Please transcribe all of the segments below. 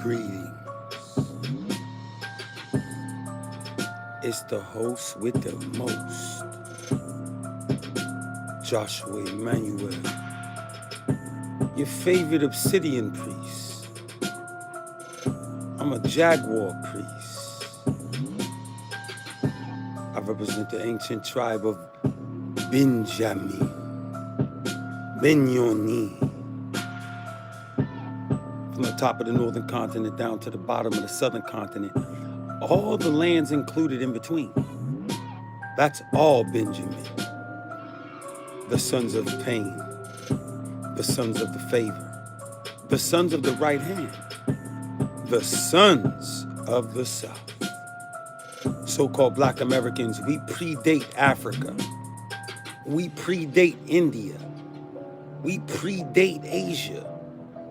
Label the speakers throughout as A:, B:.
A: Greetings. It's the host with the most, Joshua Emmanuel, your favorite obsidian priest. I'm a Jaguar priest. I represent the ancient tribe of Benjamin, from the top of the northern continent down to the bottom of the southern continent, all the lands included in between. That's all Benjamin. The sons of pain, the sons of the favor, the sons of the right hand, the sons of the South. So-called Black Americans, we predate Africa. We predate India. We predate Asia.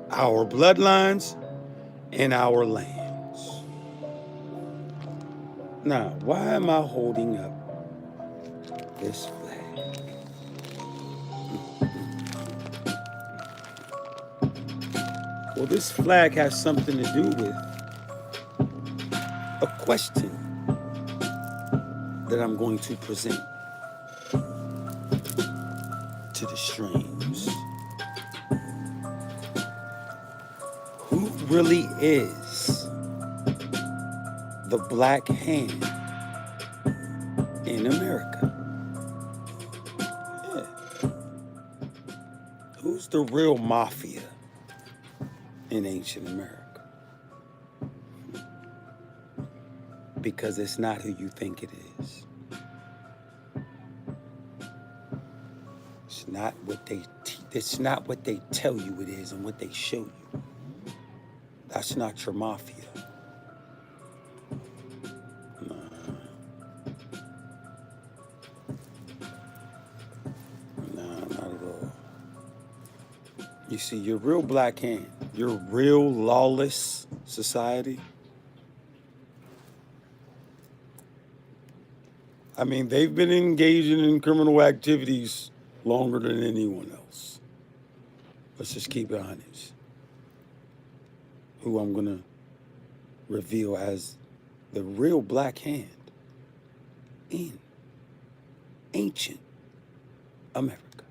A: Our bloodlines and our lands. Now, why am I holding up this flag? Well, this flag has something to do with a question that I'm going to present to the streams. Who really is the black hand in America? Yeah. Who's the real mafia in ancient America? Because it's not who you think it is. It's not what they tell you it is and what they show you. That's not your mafia. Nah. Nah, not at all. You see, your real black hand, your real lawless society, I mean, they've been engaging in criminal activities longer than anyone else. Let's just keep it honest. Who I'm gonna reveal as the real black hand in ancient America.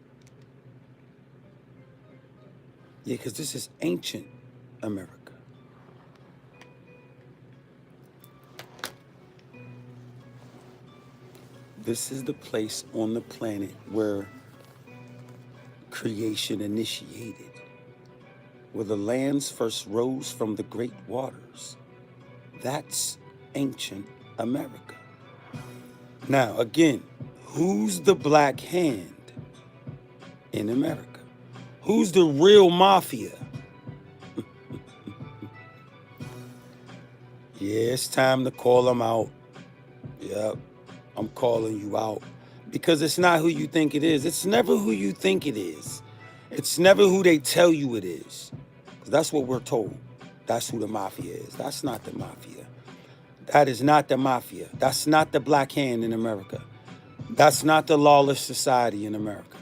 A: Yeah, because this is ancient America. This is the place on the planet where creation initiated, where the lands first rose from the great waters. That's ancient America. Now, again, who's the black hand in America? Who's the real mafia? Yeah, it's time to call them out. Yep, I'm calling you out. Because it's not who you think it is. It's never who you think it is. It's never who they tell you it is. That's what we're told. That's who the mafia is. That's not the mafia. That is not the mafia. That's not the black hand in America. That's not the lawless society in America.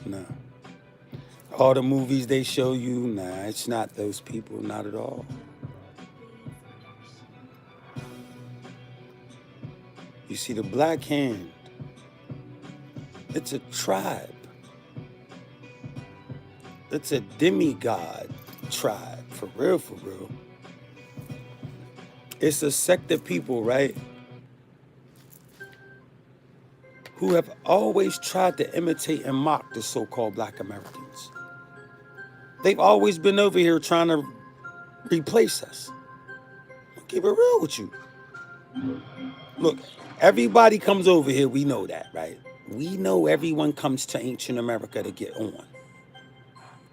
A: No. All the movies they show you, nah, it's not those people, not at all. You see, the black hand, it's a tribe. It's a demigod tribe, for real, for real. It's a sect of people, right, who have always tried to imitate and mock the so-called Black Americans. They've always been over here trying to replace us. I'll keep it real with you. Look, everybody comes over here, we know that, right? We know everyone comes to ancient America to get on.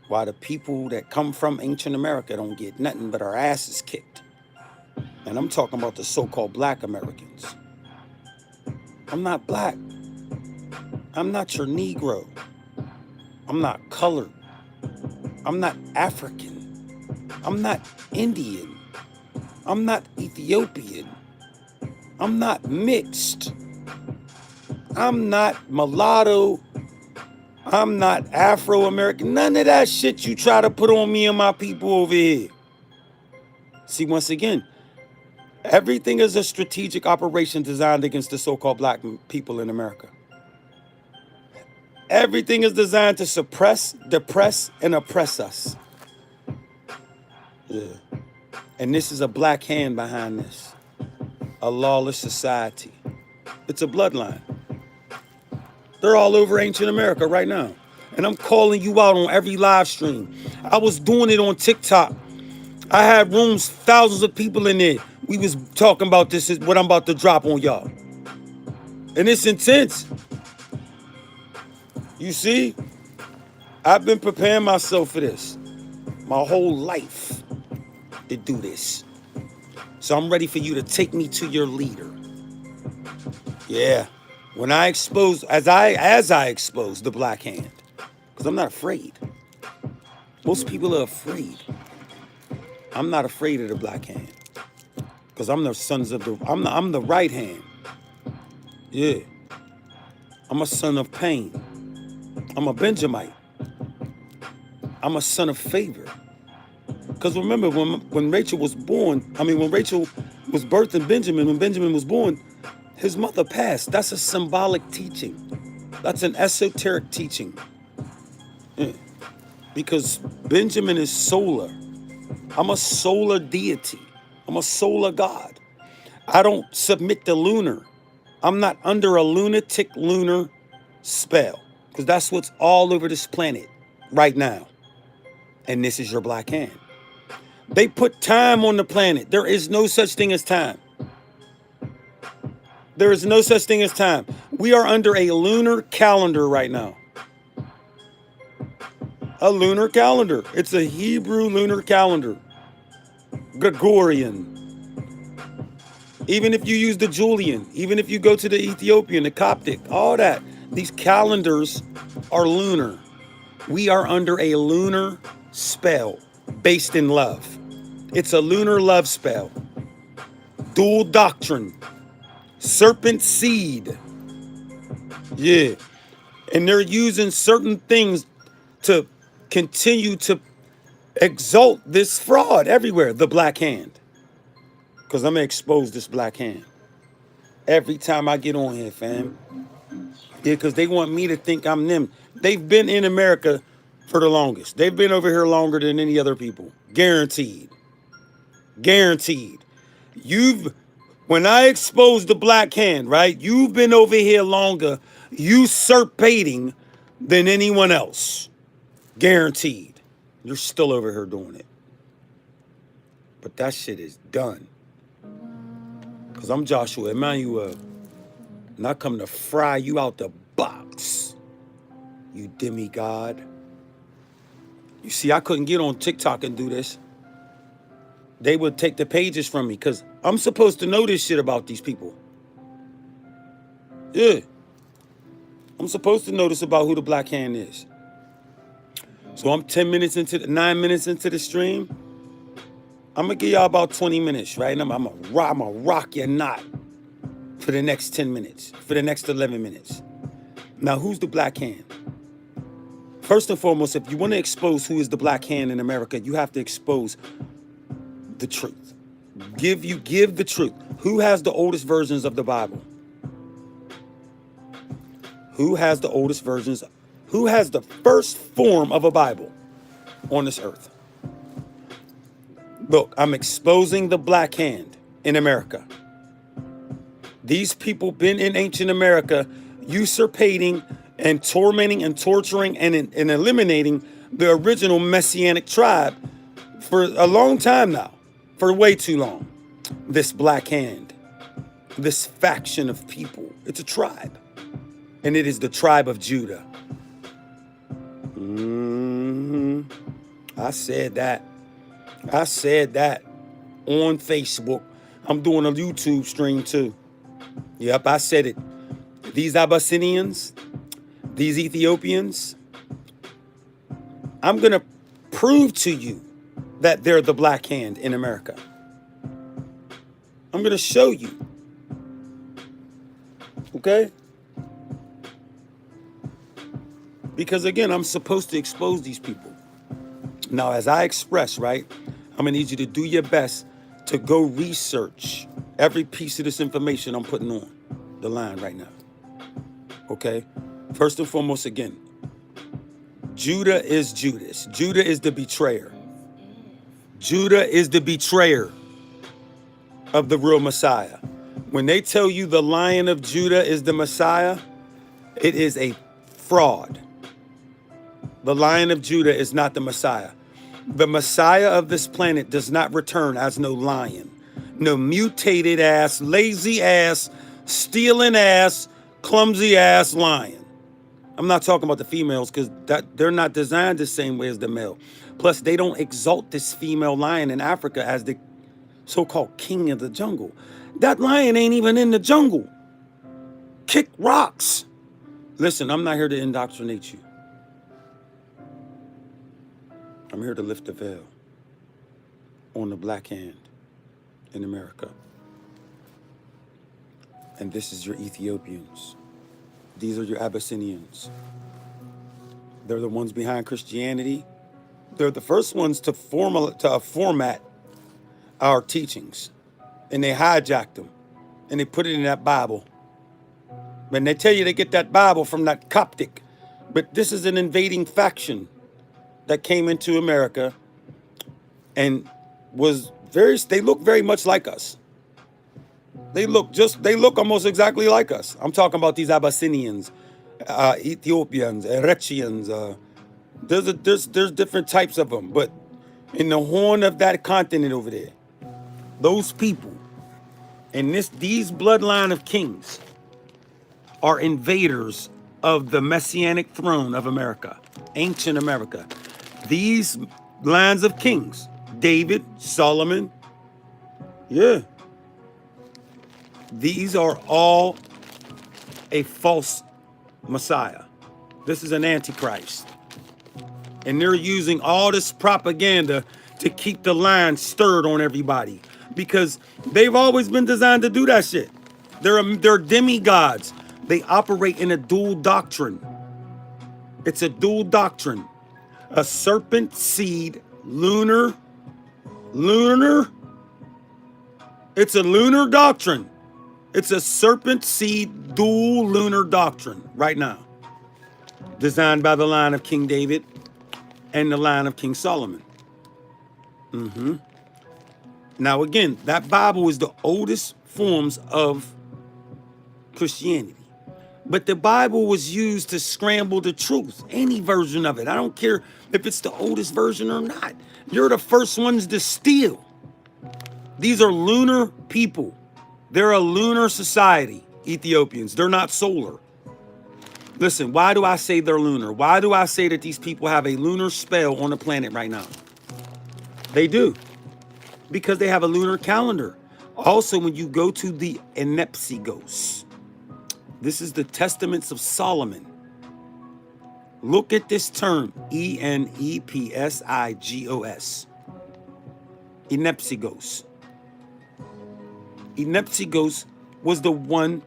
A: While the people that come from ancient America don't get nothing but our asses kicked. And I'm talking about the so-called Black Americans. I'm not black. I'm not your Negro. I'm not colored. I'm not African. I'm not Indian. I'm not Ethiopian. I'm not mixed. I'm not mulatto. I'm not Afro-American. None of that shit you try to put on me and my people over here. See, once again, everything is a strategic operation designed against the so-called black people in America. Everything is designed to suppress, depress, and oppress us. Yeah. And this is a black hand behind this. A lawless society. It's a bloodline. They're all over ancient America right now. And I'm calling you out on every live stream. I was doing it on TikTok. I had rooms, thousands of people in there. We was talking about this, is what I'm about to drop on y'all. And it's intense. You see, I've been preparing myself for this my whole life to do this. So I'm ready for you to take me to your leader. Yeah. When I expose, as I expose the black hand, because I'm not afraid. Most people are afraid. I'm not afraid of the black hand, because I'm the sons of the. I'm the right hand. Yeah. I'm a son of pain. I'm a Benjamite. I'm a son of favor. Because remember, when Rachel was born, when Rachel was birthed in Benjamin, when Benjamin was born, his mother passed. That's a symbolic teaching. That's an esoteric teaching. Yeah. Because Benjamin is solar. I'm a solar deity. I'm a solar god. I don't submit to lunar. I'm not under a lunatic lunar spell. Because that's what's all over this planet right now. And this is your black hand. They put time on the planet. There is no such thing as time. There is no such thing as time. We are under a lunar calendar right now. A lunar calendar. It's a Hebrew lunar calendar. Gregorian. Even if you use the Julian, even if you go to the Ethiopian, the Coptic, all that, these calendars are lunar. We are under a lunar spell based in love. It's a lunar love spell. Dual doctrine. Serpent seed. Yeah. And they're using certain things to continue to exalt this fraud everywhere. The black hand. Because I'm going to expose this black hand every time I get on here, fam. Yeah, because they want me to think I'm them. They've been in America for the longest. They've been over here longer than any other people. Guaranteed. Guaranteed. When I expose the black hand, right? You've been over here longer usurpating than anyone else. Guaranteed. You're still over here doing it. But that shit is done. Because I'm Joshua Emmanuel. And I come to fry you out the box. You demigod. You see, I couldn't get on TikTok and do this. They would take the pages from me because I'm supposed to know this shit about these people. Yeah. I'm supposed to know this about who the black hand is. So I'm 9 minutes into the stream. I'm going to give y'all about 20 minutes, right? And I'm going to rock your knot for the next 10 minutes, for the next 11 minutes. Now, who's the black hand? First and foremost, if you want to expose who is the black hand in America, you have to expose the truth. Give the truth. Who has the oldest versions of the Bible? Who has the oldest versions? Who has the first form of a Bible on this earth? Look, I'm exposing the black hand in America. These people been in ancient America usurpating and tormenting and torturing and eliminating the original Messianic tribe for a long time now. For way too long. This black hand, this faction of people, it's a tribe. And it is the tribe of Judah. I said that. I said that on Facebook. I'm doing a YouTube stream too. Yep, I said it. These Abyssinians, these Ethiopians, I'm going to prove to you that they're the black hand in America. I'm going to show you. Okay? Because again, I'm supposed to expose these people. Now, as I express, right, I'm going to need you to do your best to go research every piece of this information I'm putting on the line right now. Okay? First and foremost, again, Judah is Judas. Judah is the betrayer. Judah is the betrayer of the real Messiah. When they tell you the Lion of Judah is the Messiah, it is a fraud. The Lion of Judah is not the Messiah. The Messiah of this planet does not return as no lion, no mutated ass, lazy ass, stealing ass, clumsy ass lion. I'm not talking about the females because they're not designed the same way as the male. Plus, they don't exalt this female lion in Africa as the so-called king of the jungle. That lion ain't even in the jungle. Kick rocks. Listen, I'm not here to indoctrinate you. I'm here to lift the veil on the black hand in America. And this is your Ethiopians. These are your Abyssinians. They're the ones behind Christianity. They're the first ones to format our teachings. And they hijacked them. And they put it in that Bible. And they tell you they get that Bible from that Coptic. But this is an invading faction that came into America and they look very much like us. They look almost exactly like us. I'm talking about these Abyssinians, Ethiopians, Eritreans. There's different types of them, but in the horn of that continent over there, those people and these bloodline of kings are invaders of the messianic throne of America, ancient America. These lines of kings, David, Solomon, yeah, these are all a false Messiah. This is an antichrist. And they're using all this propaganda to keep the line stirred on everybody because they've always been designed to do that shit. They're demigods. They operate in a dual doctrine. It's a dual doctrine. A serpent seed lunar. It's a lunar doctrine. It's a serpent seed dual lunar doctrine right now. Designed by the line of King David and the line of King Solomon. Now again, that Bible is the oldest forms of Christianity. But the Bible was used to scramble the truth, any version of it. I don't care if it's the oldest version or not. You're the first ones to steal. These are lunar people. They're a lunar society, Ethiopians. They're not solar. Listen, why do I say they're lunar? Why do I say that these people have a lunar spell on the planet right now? They do. Because they have a lunar calendar. Also, when you go to the Enepsigos, this is the Testaments of Solomon. Look at this term, Enepsigos. Enepsigos. Enepsigos was the one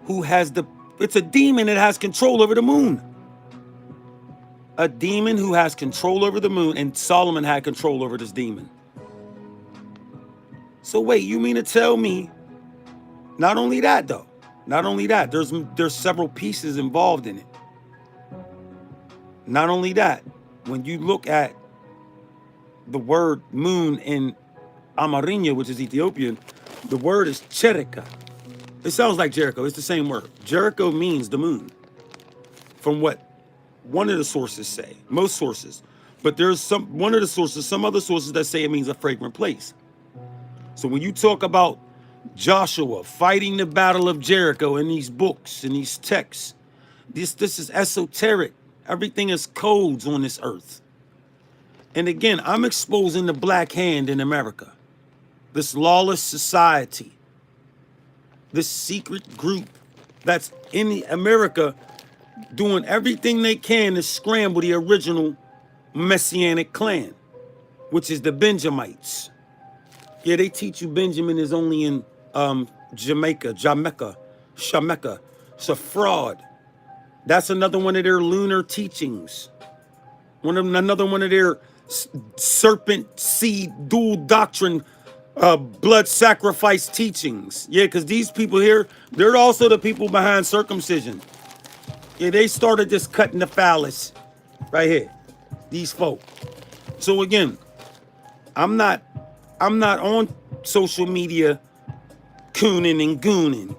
A: who has it's a demon that has control over the moon. A demon who has control over the moon, and Solomon had control over this demon. So wait, you mean to tell me, not only that though, not only that, there's several pieces involved in it. Not only that, when you look at the word moon in Amarinya, which is Ethiopian, the word is Cherika. It sounds like Jericho. It's the same word. Jericho means the moon. From what one of the sources say, most sources. But there's some other sources that say it means a fragrant place. So when you talk about Joshua fighting the battle of Jericho in these books, in these texts, this is esoteric. Everything is codes on this earth. And again, I'm exposing the black hand in America. This lawless society. This secret group that's in America doing everything they can to scramble the original Messianic clan, which is the Benjamites. Yeah, they teach you Benjamin is only in Jamaica. It's a fraud. That's another one of their lunar teachings. Another one of their serpent seed dual doctrine blood sacrifice teachings. Yeah, because these people here, they're also the people behind circumcision. Yeah, they started just cutting the phallus right here. These folk. So again, I'm not on social media cooning and gooning,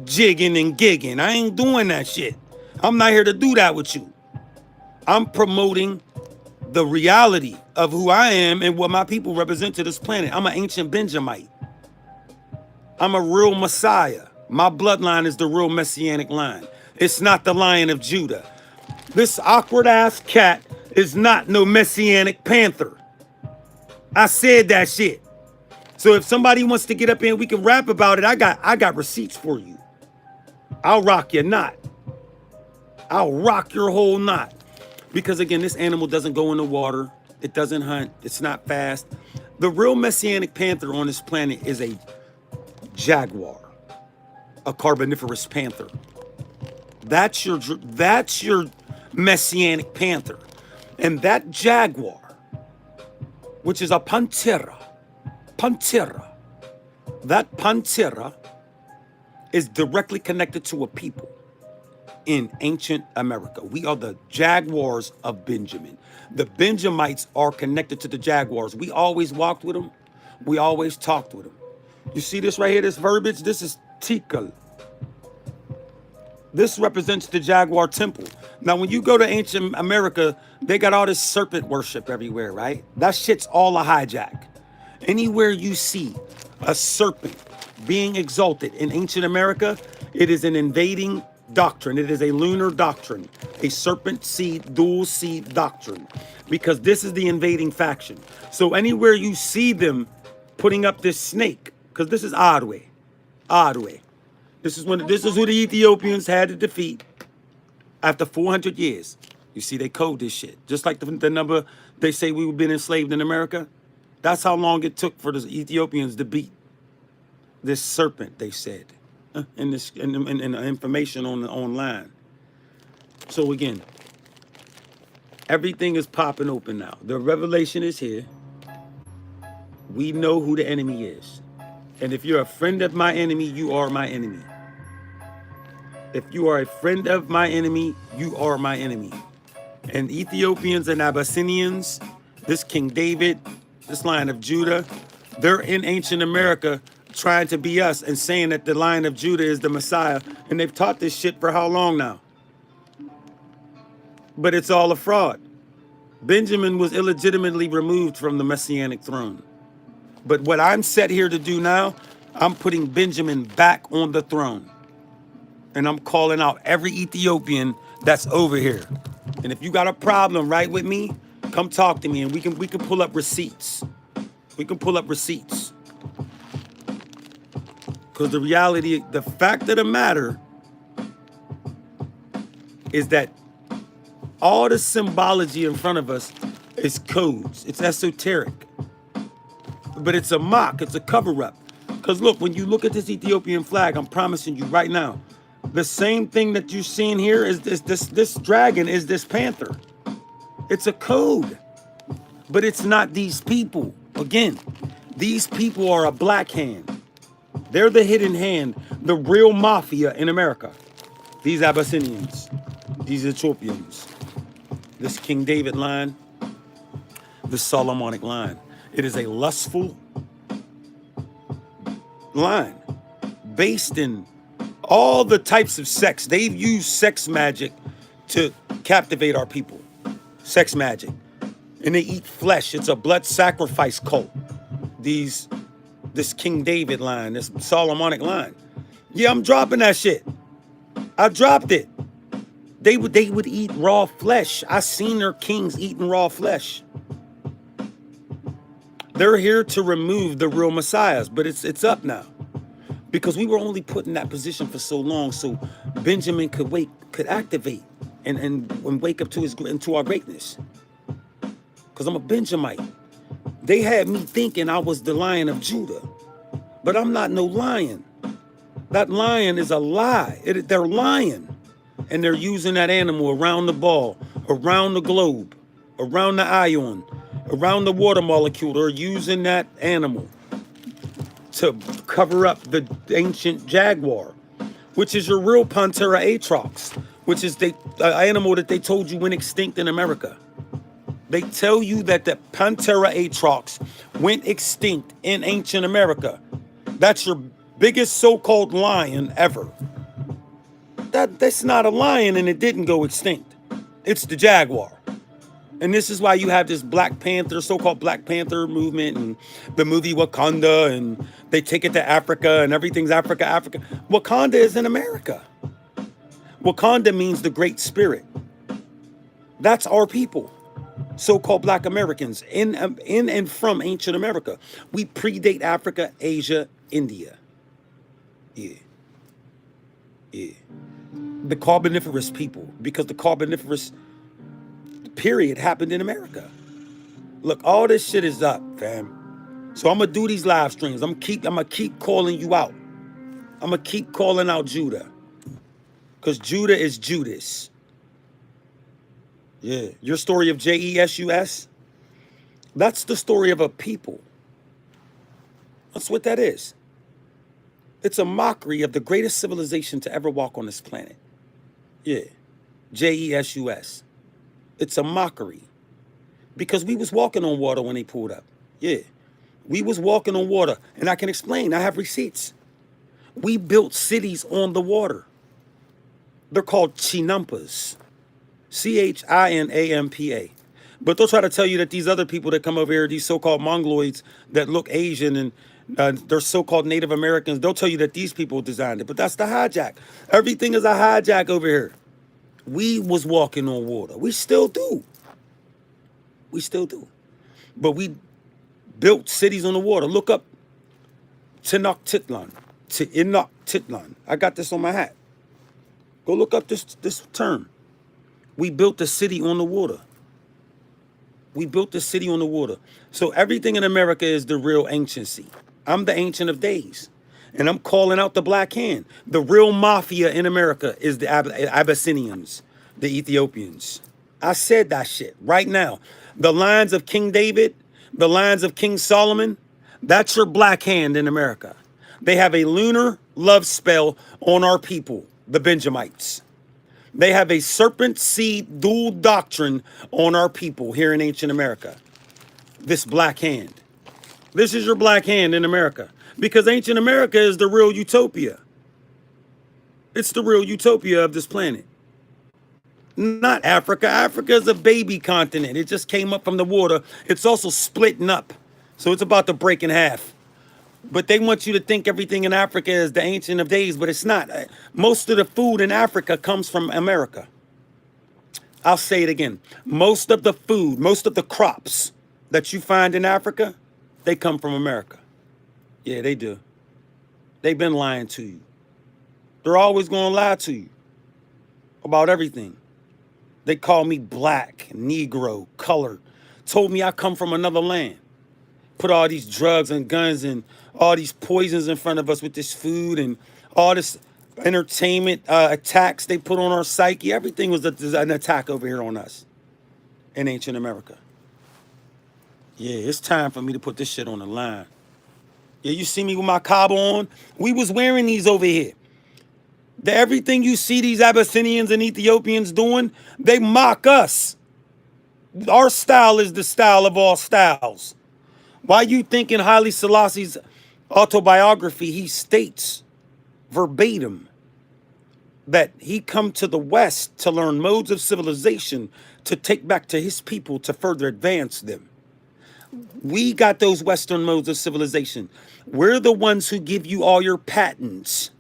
A: jigging and gigging. I ain't doing that shit. I'm not here to do that with you. I'm promoting the reality of who I am and what my people represent to this planet. I'm an ancient Benjamite. I'm a real Messiah. My bloodline is the real messianic line. It's not the Lion of Judah. This awkward ass cat is not no messianic panther. I said that shit. So if somebody wants to get up here and we can rap about it, I got receipts for you. I'll rock your knot. I'll rock your whole knot. Because again, this animal doesn't go in the water. It doesn't hunt. It's not fast. The real messianic panther on this planet is a jaguar, a carboniferous panther. That's your messianic panther. And that jaguar, which is a pantera, that pantera is directly connected to a people in ancient America. We are the Jaguars of Benjamin. The Benjamites are connected to the Jaguars. We always walked with them. We always talked with them. You see this right here, this verbiage? This is TuTuL. This represents the Jaguar temple. Now, when you go to ancient America, they got all this serpent worship everywhere, right? That shit's all a hijack. Anywhere you see a serpent being exalted in ancient America, it is an invading doctrine. It is a lunar doctrine, a serpent seed, dual seed doctrine, because this is the invading faction. So anywhere you see them putting up this snake, because this is Adwe. This is who the Ethiopians had to defeat after 400 years. You see, they code this shit. Just like the number they say we've been enslaved in America. That's how long it took for the Ethiopians to beat this serpent, they said, in the information online. So again, everything is popping open now. The revelation is here. We know who the enemy is. And if you're a friend of my enemy, you are my enemy. If you are a friend of my enemy, you are my enemy. And Ethiopians and Abyssinians, this King David, this line of Judah, they're in ancient America trying to be us and saying that the line of Judah is the Messiah. And they've taught this shit for how long now? But it's all a fraud. Benjamin was illegitimately removed from the messianic throne. But what I'm set here to do now, I'm putting Benjamin back on the throne. And I'm calling out every Ethiopian that's over here. And if you got a problem right with me, come talk to me and we can pull up receipts. We can pull up receipts. Because the reality, the fact of the matter is that all the symbology in front of us is codes. It's esoteric. But it's a mock, it's a cover-up. Because look, when you look at this Ethiopian flag, I'm promising you right now, the same thing that you're seeing here is this dragon is this panther. It's a code. But it's not these people. Again, these people are a black hand. They're the hidden hand, the real mafia in America. These Abyssinians, these Ethiopians, this King David line, this Solomonic line. It is a lustful line based in all the types of sex. They've used sex magic to captivate our people. Sex magic. And they eat flesh. It's a blood sacrifice cult. This King David line, this Solomonic line. Yeah, I'm dropping that shit. I dropped it. They would eat raw flesh. I seen their kings eating raw flesh. They're here to remove the real messiahs, but it's up now. Because we were only put in that position for so long so Benjamin could activate and wake up into our greatness. Because I'm a Benjamite. They had me thinking I was the Lion of Judah. But I'm not no lion. That lion is a lie. They're lying. And they're using that animal around the ball, around the globe, around the ion, around the water molecule. They're using that animal to cover up the ancient jaguar, which is your real Panthera atrox, which is the animal that they told you went extinct in America. They tell you that the Panthera atrox went extinct in ancient America. That's your biggest so-called lion ever. That's not a lion, and it didn't go extinct. It's the jaguar. And this is why you have this Black Panther, so-called Black Panther movement, and the movie Wakanda, and they take it to Africa, and everything's Africa, Africa. Wakanda is in America. Wakanda means the Great Spirit. That's our people, so-called Black Americans, in and from ancient America. We predate Africa, Asia, India. Yeah. Yeah. The Carboniferous people, because the Carboniferous period happened in America. Look, all this shit is up, fam. So I'm gonna do these live streams. I'm gonna keep calling you out. I'm gonna keep calling out Judah, because Judah is Judas. Yeah, your story of JESUS, that's the story of a people. That's what that is. It's a mockery of the greatest civilization to ever walk on this planet. Yeah, JESUS. It's a mockery. Because we was walking on water when they pulled up. Yeah, we was walking on water. And I can explain, I have receipts. We built cities on the water. They're called chinampas. CHINAMPA. But they'll try to tell you that these other people that come over here, these so-called Mongoloids that look Asian and they're so-called Native Americans, they'll tell you that these people designed it. But that's the hijack. Everything is a hijack over here. We was walking on water. We still do. We still do. But we built cities on the water. Look up Tenochtitlan. Tenochtitlan. I got this on my hat. Go look up this term. We built a city on the water. We built the city on the water. So everything in America is the real anciency. I'm the Ancient of Days. And I'm calling out the Black Hand. The real mafia in America is the Abyssinians, the Ethiopians. I said that shit right now. The lines of King David, the lines of King Solomon, that's your Black Hand in America. They have a lunar love spell on our people, the Benjamites. They have a serpent seed dual doctrine on our people here in ancient America. This Black Hand. This is your Black Hand in America. Because ancient America is the real utopia. It's the real utopia of this planet. Not Africa. Africa is a baby continent. It just came up from the water. It's also splitting up. So it's about to break in half. But they want you to think everything in Africa is the Ancient of Days, but it's not. Most of the food in Africa comes from America. I'll say it again. Most of the food, most of the crops that you find in Africa, they come from America. Yeah, they do. They've been lying to you. They're always going to lie to you about everything. They call me black, Negro, colored. Told me I come from another land. Put all these drugs and guns and all these poisons in front of us with this food and all this entertainment attacks they put on our psyche. Everything was an attack over here on us in ancient America. Yeah, it's time for me to put this shit on the line. Yeah, you see me with my Cabo on? We was wearing these over here. Everything you see these Abyssinians and Ethiopians doing, they mock us. Our style is the style of all styles. Why you think in Haile Selassie's autobiography, he states verbatim that he come to the West to learn modes of civilization to take back to his people to further advance them. We got those Western modes of civilization. We're the ones who give you all your patents.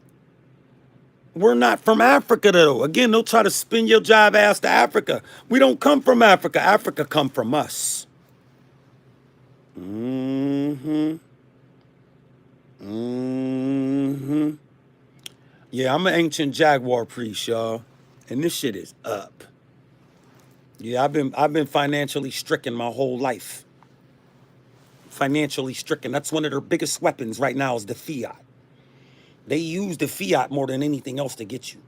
A: We're not from Africa, though. Again, they'll try to spin your jive ass to Africa. We don't come from Africa. Africa come from us. Yeah, I'm an ancient Jaguar priest, y'all. And this shit is up. Yeah, I've been financially stricken my whole life. Financially stricken. That's one of their biggest weapons right now is the fiat. They use the fiat more than anything else to get you.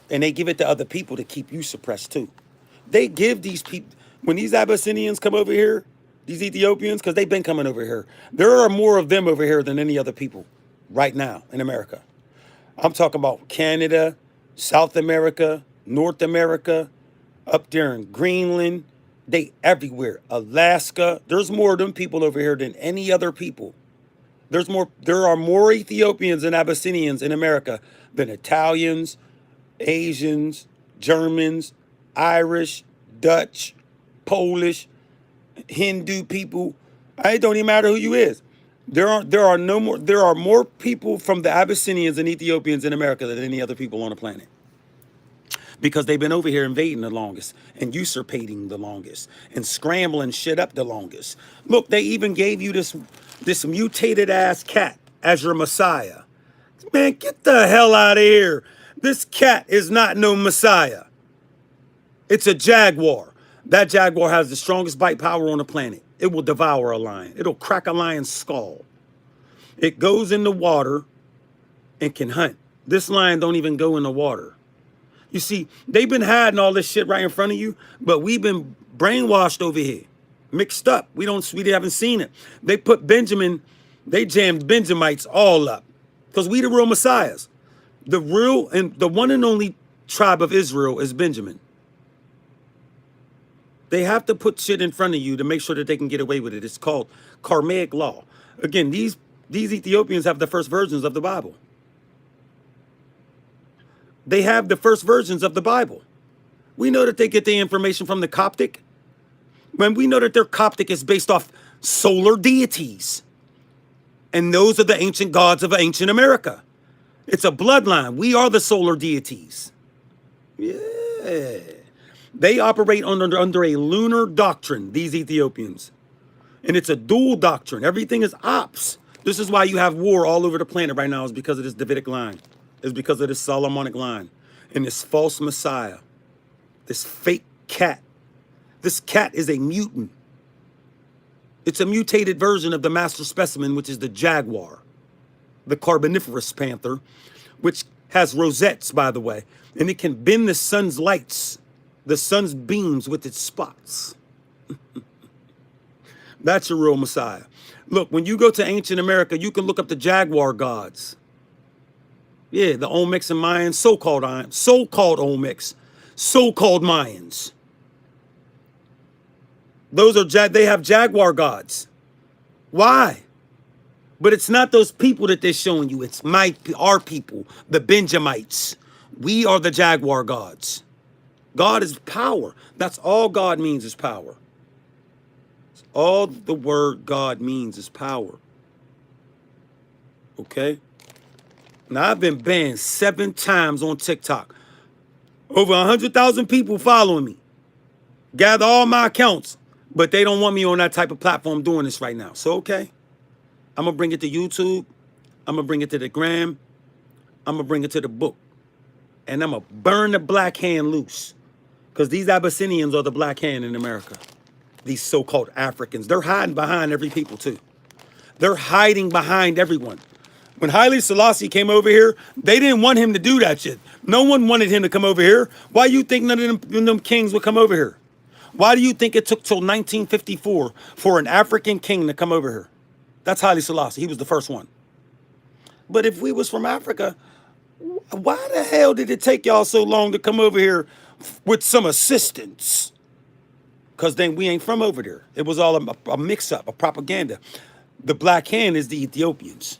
A: And they give it to other people to keep you suppressed too. They give these people, when these Abyssinians come over here, These Ethiopians, because they've been coming over here. There are more of them over here than any other people right now in America. I'm talking about Canada, South America, North America, up there in Greenland. They everywhere. Alaska. There's more of them people over here than any other people. There are more Ethiopians and Abyssinians in America than Italians, Asians, Germans, Irish, Dutch, Polish, Hindu people. It don't even matter who you is. There are more people from the Abyssinians and Ethiopians in America than any other people on the planet. Because they've been over here invading the longest and usurpating the longest and scrambling shit up the longest. Look, they even gave you this mutated ass cat as your messiah. Man, get the hell out of here. This cat is not no messiah. It's a jaguar. That jaguar has the strongest bite power on the planet. It will devour a lion. It'll crack a lion's skull. It goes in the water and can hunt. This lion don't even go in the water. You see, they've been hiding all this shit right in front of you, but we've been brainwashed over here, mixed up. We haven't seen it. They put Benjamin, they jammed Benjamites all up because we the real messiahs. The real and the one and only tribe of Israel is Benjamin. They have to put shit in front of you to make sure that they can get away with it. It's called karmic law. Again, these Ethiopians have the first versions of the Bible. They have the first versions of the Bible. We know that they get the information from the Coptic. When we know that their Coptic is based off solar deities. And those are the ancient gods of ancient America. It's a bloodline. We are the solar deities. Yeah. They operate under a lunar doctrine, these Ethiopians. And it's a dual doctrine. Everything is ops. This is why you have war all over the planet right now, is because of this Davidic line. Is because of this Solomonic line and this false messiah, this fake cat. This cat is a mutant. It's a mutated version of the master specimen, which is the jaguar, the carboniferous panther, which has rosettes, by the way, and it can bend the sun's lights, the sun's beams with its spots. That's your real messiah. Look, when you go to ancient America, you can look up the jaguar gods. Yeah, the Olmecs and Mayans, so-called Olmecs, so-called Mayans. Those are they have jaguar gods. Why? But it's not those people that they're showing you. It's our people, the Benjamites. We are the jaguar gods. God is power. That's all God means is power. All the word God means is power. Okay? Now, I've been banned 7 times on TikTok. Over 100,000 people following me. Gather all my accounts. But they don't want me on that type of platform doing this right now. So, okay. I'm going to bring it to YouTube. I'm going to bring it to the gram. I'm going to bring it to the book. And I'm going to burn the black hand loose. Because these Abyssinians are the black hand in America. These so-called Africans. They're hiding behind every people, too. They're hiding behind everyone. When Haile Selassie came over here, they didn't want him to do that shit. No one wanted him to come over here. Why do you think none of them kings would come over here? Why do you think it took till 1954 for an African king to come over here? That's Haile Selassie. He was the first one. But if we was from Africa, why the hell did it take y'all so long to come over here with some assistance? Because then we ain't from over there. It was all a mix-up, a propaganda. The black hand is the Ethiopians.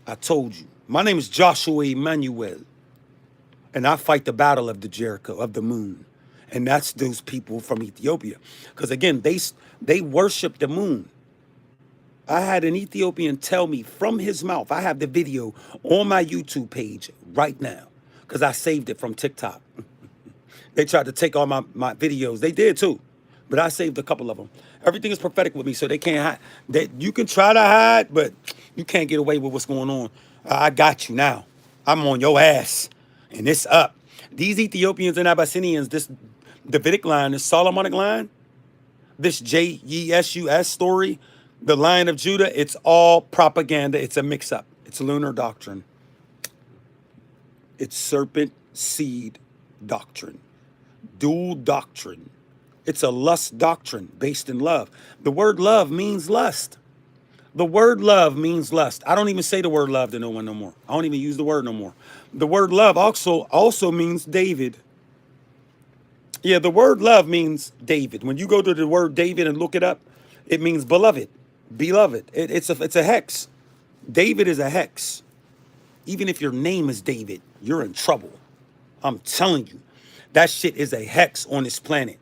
A: I told you. My name is Joshua Emmanuel. And I fight the battle of the Jericho, of the moon. And that's those people from Ethiopia. Because again, they worship the moon. I had an Ethiopian tell me from his mouth, I have the video on my YouTube page right now. Because I saved it from TikTok. They tried to take all my videos. They did too. But I saved a couple of them. Everything is prophetic with me, so they can't hide. You can try to hide, but you can't get away with what's going on. I got you now. I'm on your ass. And it's up. These Ethiopians and Abyssinians, this Davidic line, this Solomonic line, this JESUS story, the Lion of Judah, it's all propaganda. It's a mix-up. It's lunar doctrine. It's serpent seed doctrine. Dual doctrine. It's a lust doctrine based in love. The word love means lust. The word love means lust. I don't even say the word love to no one no more. I don't even use the word no more. The word love also means David. Yeah, the word love means David. When you go to the word David and look it up, it means beloved, beloved. It's a hex. David is a hex. Even if your name is David, you're in trouble. I'm telling you, that shit is a hex on this planet.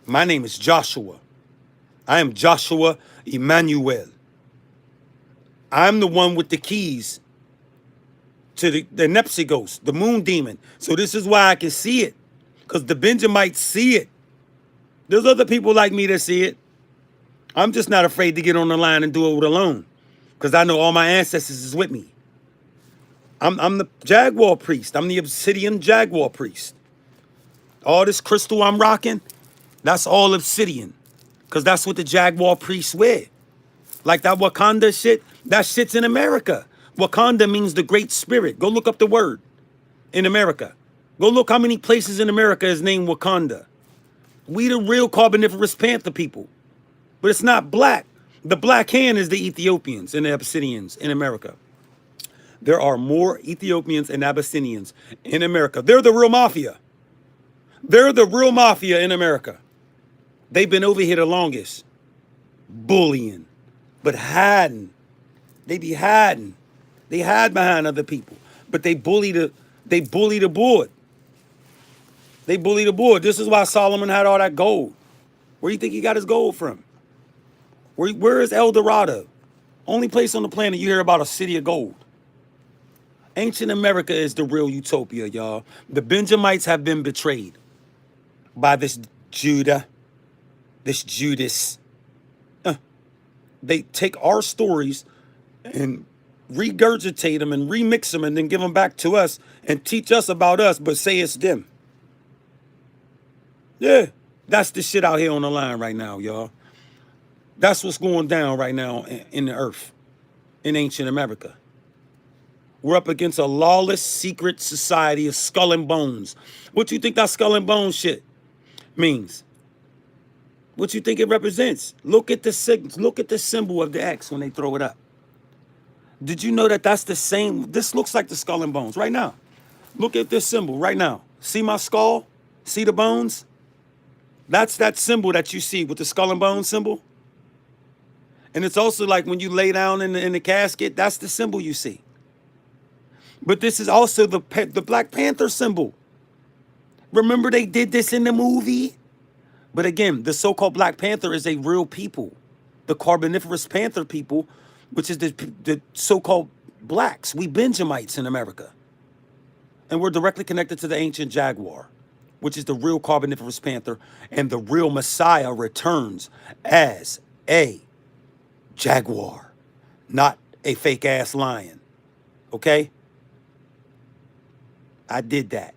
A: My name is Joshua. I am Joshua Emmanuel. I'm the one with the keys to the Nepsi ghost, the moon demon. So this is why I can see it, because the Benjamites see it. There's other people like me that see it. I'm just not afraid to get on the line and do it alone, because I know all my ancestors is with me. I'm the Jaguar priest. I'm the obsidian Jaguar priest. All this crystal I'm rocking, that's all obsidian, because that's what the Jaguar priests wear. Like that Wakanda shit, that shit's in America. Wakanda means the great spirit. Go look up the word in America. Go look how many places in America is named Wakanda. We the real Carboniferous Panther people. But it's not black. The black hand is the Ethiopians and the Abyssinians in America. There are more Ethiopians and Abyssinians in America. They're the real mafia. They're the real mafia in America. They've been over here the longest. Bullying. But hiding. They be hiding. They hide behind other people. But they bully the board. They bully the board. This is why Solomon had all that gold. Where do you think he got his gold from? Where is El Dorado? Only place on the planet you hear about a city of gold. Ancient America is the real utopia, y'all. The Benjamites have been betrayed by this Judah, this Judas. They take our stories and regurgitate them and remix them and then give them back to us and teach us about us, but say it's them. Yeah, that's the shit out here on the line right now, y'all. That's what's going down right now in the earth, in ancient America. We're up against a lawless, secret society of skull and bones. What do you think that skull and bones shit means? What you think it represents? Look at the symbol of the X when they throw it up. Did you know that that's the same? This looks like the skull and bones right now. Look at this symbol right now. See my skull? See the bones? That's that symbol that you see with the skull and bones symbol. And it's also like when you lay down in the casket, that's the symbol you see. But this is also the Black Panther symbol. Remember they did this in the movie? But again, the so-called Black Panther is a real people. The Carboniferous Panther people, which is the so-called blacks. We Benjamites in America. And we're directly connected to the ancient Jaguar, which is the real Carboniferous Panther. And the real Messiah returns as a Jaguar, not a fake-ass lion. Okay? I did that.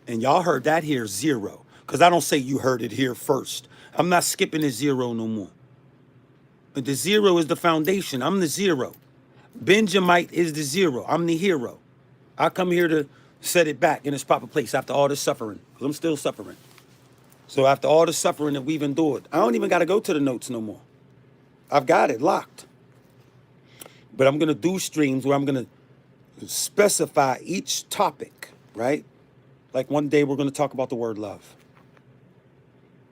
A: And y'all heard that here, zero. Because I don't say you heard it here first. I'm not skipping the zero no more. But the zero is the foundation. I'm the zero. Benjamite is the zero. I'm the hero. I come here to set it back in its proper place after all this suffering. Because I'm still suffering. So after all the suffering that we've endured, I don't even got to go to the notes no more. I've got it locked. But I'm going to do streams where I'm going to specify each topic, right? Like one day we're going to talk about the word love.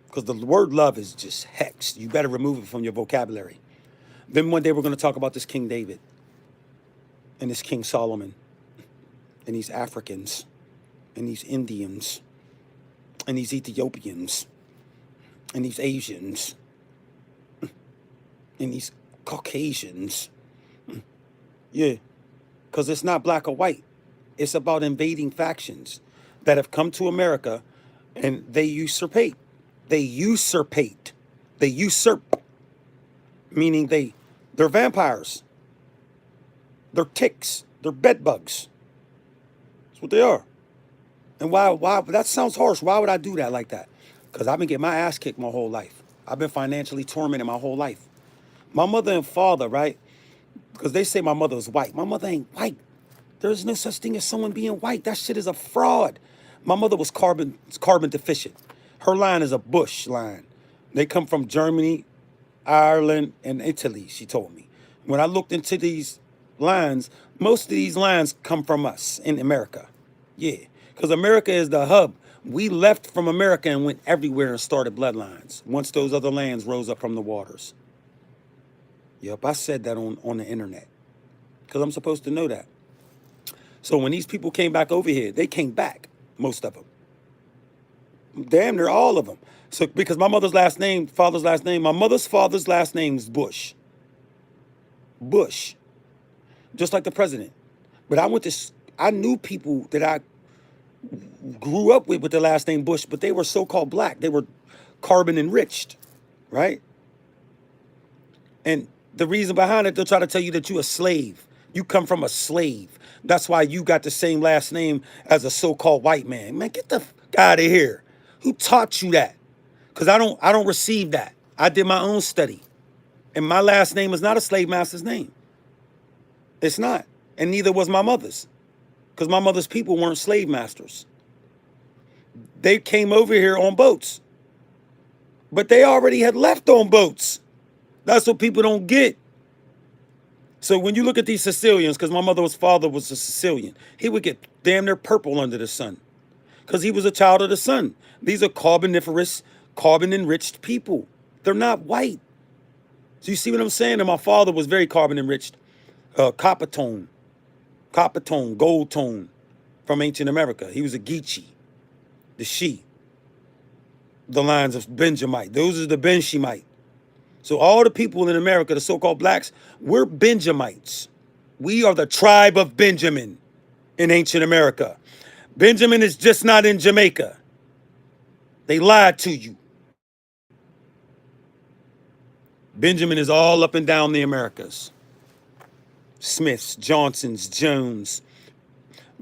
A: Because the word love is just hex. You better remove it from your vocabulary. Then one day we're going to talk about this King David and this King Solomon and these Africans and these Indians and these Ethiopians and these Asians and these Caucasians. Yeah, because it's not black or white. It's about invading factions that have come to America and they usurpate. They usurpate. They usurp, meaning they're vampires. They're ticks. They're bed bugs. That's what they are. And why, that sounds harsh. Why would I do that like that? Because I've been getting my ass kicked my whole life. I've been financially tormented my whole life. My mother and father, right? Because they say my mother is white. My mother ain't white. There's no such thing as someone being white. That shit is a fraud. My mother was carbon deficient. Her line is a Bush line. They come from Germany, Ireland, and Italy, she told me. When I looked into these lines, most of these lines come from us in America. Yeah, because America is the hub. We left from America and went everywhere and started bloodlines once those other lands rose up from the waters. Yep, I said that on the internet because I'm supposed to know that. So when these people came back over here, they came back, most of them. Damn near all of them. So because my mother's last name, father's last name, my mother's father's last name is Bush. Bush. Just like the president. But I knew people that I grew up with the last name Bush, but they were so-called black. They were carbon enriched, right? And the reason behind it, they'll try to tell you that you're a slave. You come from a slave. That's why you got the same last name as a so-called white man. Man, get the fuck out of here. Who taught you that? Because I don't receive that. I did my own study. And my last name is not a slave master's name. It's not. And neither was my mother's. Because my mother's people weren't slave masters. They came over here on boats. But they already had left on boats. That's what people don't get. So when you look at these Sicilians, because my mother's father was a Sicilian, he would get damn near purple under the sun. Because he was a child of the sun. These are carboniferous, carbon-enriched people. They're not white. So you see what I'm saying? And my father was very carbon-enriched. Copper tone, gold tone from ancient America. He was a Geechee, the She, the lines of Benjamite. Those are the Benshimite. So all the people in America, the so-called blacks, we're Benjamites. We are the tribe of Benjamin in ancient America. Benjamin is just not in Jamaica. They lied to you. Benjamin is all up and down the Americas. Smiths, Johnsons, Jones,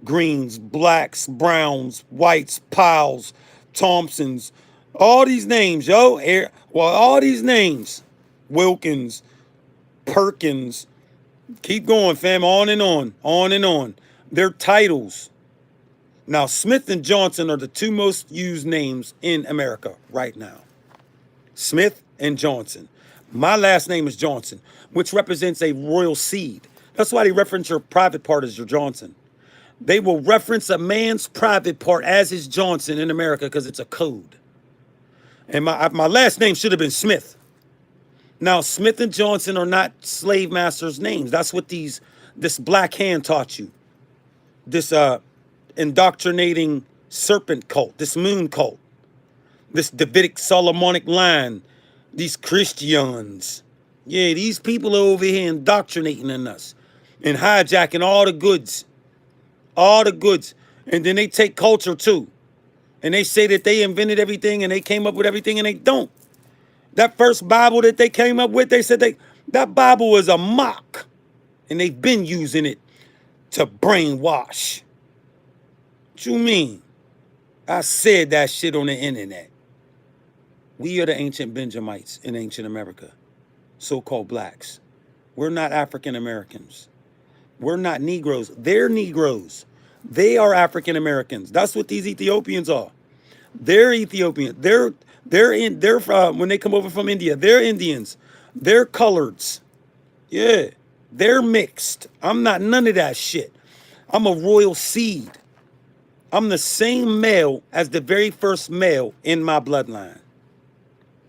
A: Greens, Blacks, Browns, Whites, Piles, Thompsons, all these names, yo. Well, all these names. Wilkins, Perkins. Keep going, fam. On and on. On and on. They're titles. Now, Smith and Johnson are the two most used names in America right now. Smith and Johnson. My last name is Johnson, which represents a royal seed. That's why they reference your private part as your Johnson. They will reference a man's private part as his Johnson in America because it's a code. And my last name should have been Smith. Now, Smith and Johnson are not slave masters' names. That's what this black hand taught you. This indoctrinating serpent cult, this moon cult, this Davidic Solomonic line, these Christians. Yeah, these people are over here indoctrinating in us and hijacking all the goods. All the goods. And then they take culture too. And they say that they invented everything and they came up with everything and they don't. That first Bible that they came up with, they said that Bible is a mock. And they've been using it to brainwash. What you mean? I said that shit on the internet. We are the ancient Benjamites in ancient America, so-called blacks. We're not African Americans. We're not Negroes. They're Negroes. They are African Americans. That's what these Ethiopians are. They're Ethiopian. They're when they come over from India, they're Indians. They're coloreds. Yeah, they're mixed. I'm not none of that shit. I'm a royal seed. I'm the same male as the very first male in my bloodline.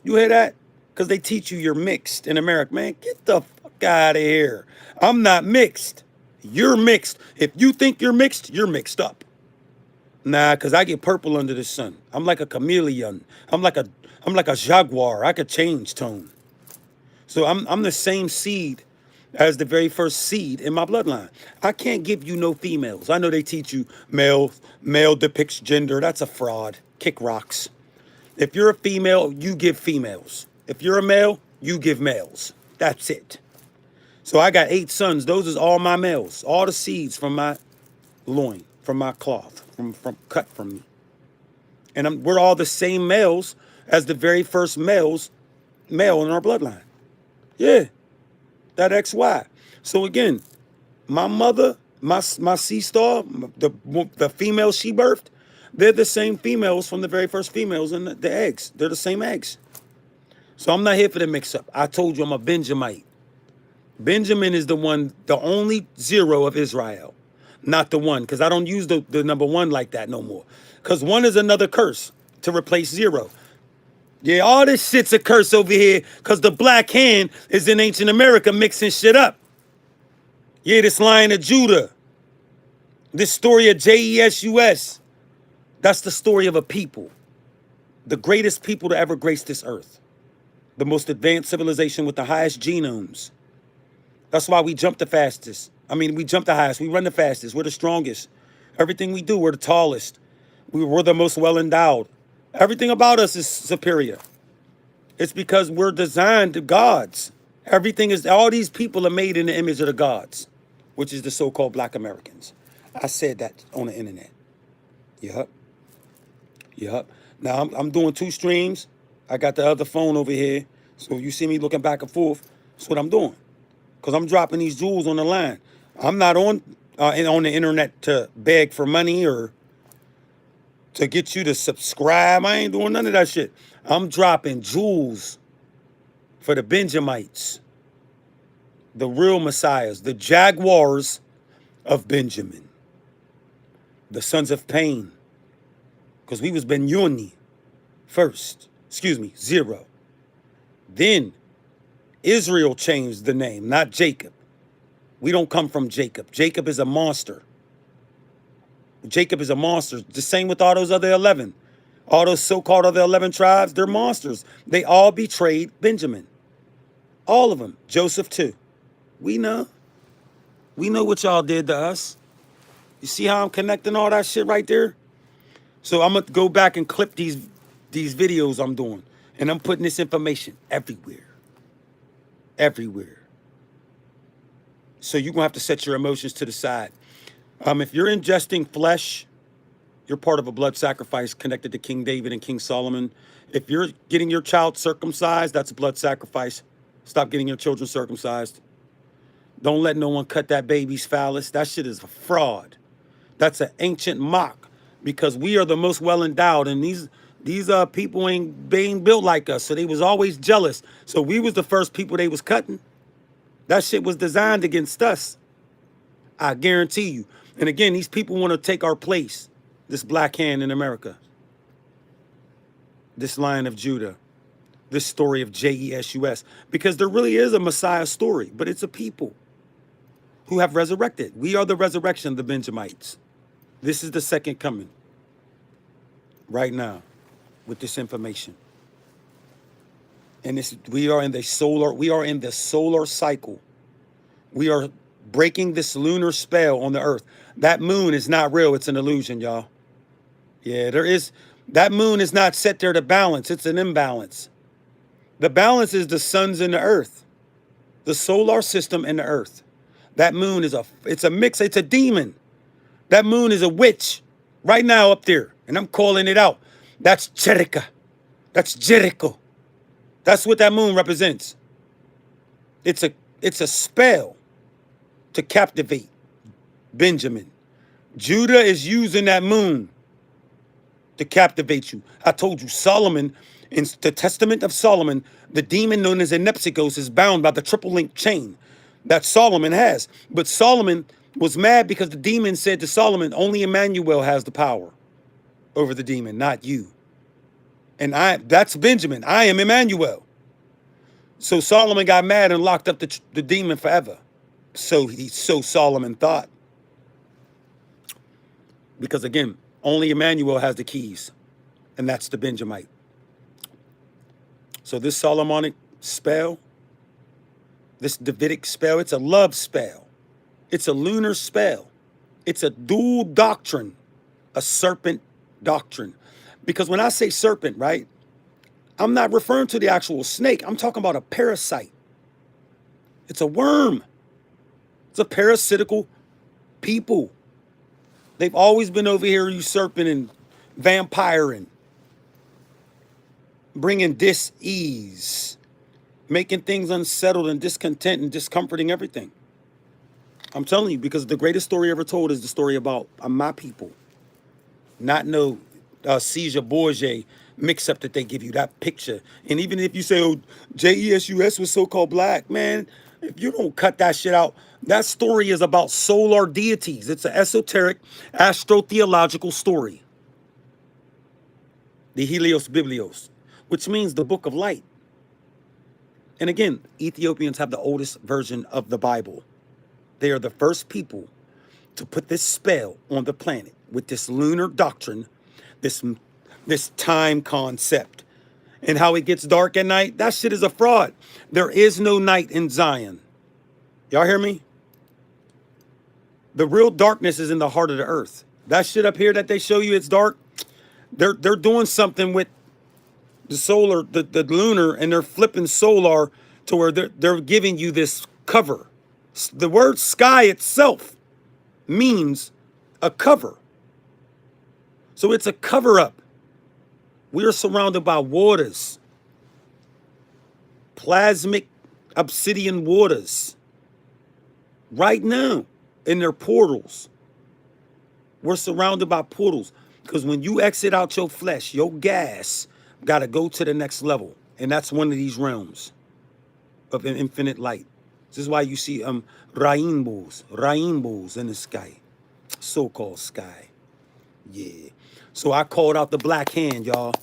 A: You hear that? Because they teach you you're mixed in America. Man, get the fuck out of here. I'm not mixed. You're mixed. If you think you're mixed up. Nah, because I get purple under the sun. I'm like a chameleon. I'm like a jaguar. I could change tone. So I'm the same seed as the very first seed in my bloodline. I can't give you no females. I know they teach you male depicts gender. That's a fraud. Kick rocks. If you're a female, you give females. If you're a male, you give males. That's it. So I got 8 sons. Those is all my males. All the seeds from my loin, from my cloth, from cut from me. And we're all the same males as the very first male in our bloodline. Yeah, that XY. So again, my mother, my sea star, the female she birthed, They're the same females from the very first females in the eggs. They're the same eggs. So I'm not here for the mix-up. I told you I'm a Benjamite. Benjamin is the one, the only zero of Israel, not the one, because I don't use the number one like that no more. Because one is another curse to replace zero. Yeah, all this shit's a curse over here because the black hand is in ancient America mixing shit up. Yeah, this Lion of Judah, this story of JESUS, that's the story of a people, the greatest people to ever grace this earth, the most advanced civilization with the highest genomes. That's why we jump the fastest. I mean, we jump the highest. We run the fastest. We're the strongest. Everything we do, we're the tallest. We're the most well endowed. Everything about us is superior. It's because we're designed to gods. Everything is, all these people are made in the image of the gods, which is the so-called black Americans. I said that on the internet. Yup. Yup. Now I'm doing 2 streams. I got the other phone over here. So you see me looking back and forth. That's what I'm doing. Because I'm dropping these jewels on the line. I'm not on the internet to beg for money or to get you to subscribe. I ain't doing none of that shit. I'm dropping jewels for the Benjamites, the real messiahs, the Jaguars of Benjamin, the sons of pain. Because we was Ben-Yoni first. Excuse me, 0. Then Israel changed the name, not Jacob. We don't come from Jacob. Jacob is a monster. Jacob is a monster. The same with all those other 11. All those so-called other 11 tribes, they're monsters. They all betrayed Benjamin. All of them. Joseph too. We know. We know what y'all did to us. You see how I'm connecting all that shit right there? So I'm going to go back and clip these videos I'm doing. And I'm putting this information everywhere. Everywhere. So you're going to have to set your emotions to the side. If you're ingesting flesh, you're part of a blood sacrifice connected to King David and King Solomon. If you're getting your child circumcised, that's a blood sacrifice. Stop getting your children circumcised. Don't let no one cut that baby's phallus. That shit is a fraud. That's an ancient mock because we are the most well endowed, and these people ain't being built like us, so they was always jealous. So we was the first people they was cutting. That shit was designed against us. I guarantee you. And again, these people want to take our place. This black hand in America. This Lion of Judah. This story of JESUS. Because there really is a Messiah story, but it's a people who have resurrected. We are the resurrection of the Benjamites. This is the second coming. Right now. With this information. And we are in the solar cycle. We are breaking this lunar spell on the earth. That moon is not real, it's an illusion, y'all. Yeah, that moon is not set there to balance, it's an imbalance. The balance is the suns and the earth. The solar system and the earth. That moon is it's a mix, it's a demon. That moon is a witch right now up there. And I'm calling it out. That's Jericho. That's Jericho. That's what that moon represents. It's a spell to captivate Benjamin. Judah is using that moon to captivate you. I told you, Solomon, in the Testament of Solomon, the demon known as Enepsigos is bound by the triple link chain that Solomon has. But Solomon was mad because the demon said to Solomon, only Emmanuel has the power over the demon, not you. And that's Benjamin. I am Emmanuel. So Solomon got mad and locked up the demon forever. So Solomon thought. Because again, only Emmanuel has the keys. And that's the Benjamite. So this Solomonic spell, this Davidic spell, it's a love spell. It's a lunar spell. It's a dual doctrine, a serpent doctrine. Because when I say serpent, right, I'm not referring to the actual snake. I'm talking about a parasite. It's a worm. It's a parasitical people. They've always been over here usurping and vampiring, bringing dis-ease, making things unsettled and discontent and discomforting everything. I'm telling you, because the greatest story ever told is the story about my people. not no Caesar Borgia mix up that they give you, that picture. And even if you say, oh, JESUS was so-called black, man, if you don't cut that shit out, that story is about solar deities. It's an esoteric, astro-theological story. The Helios Biblios, which means the book of light. And again, Ethiopians have the oldest version of the Bible. They are the first people to put this spell on the planet with this lunar doctrine, this time concept, and how it gets dark at night. That shit is a fraud. There is no night in Zion. Y'all hear me? The real darkness is in the heart of the earth. That shit up here that they show you, it's dark. They're doing something with the solar, the lunar, and they're flipping solar to where they're giving you this cover. The word sky itself means a cover. So it's a cover up. We are surrounded by waters, plasmic obsidian waters, right now in their portals. We're surrounded by portals because when you exit out your flesh, your gas got to go to the next level. And that's one of these realms of an infinite light. This is why you see rainbows in the sky, so-called sky. Yeah. So I called out the black hand, y'all.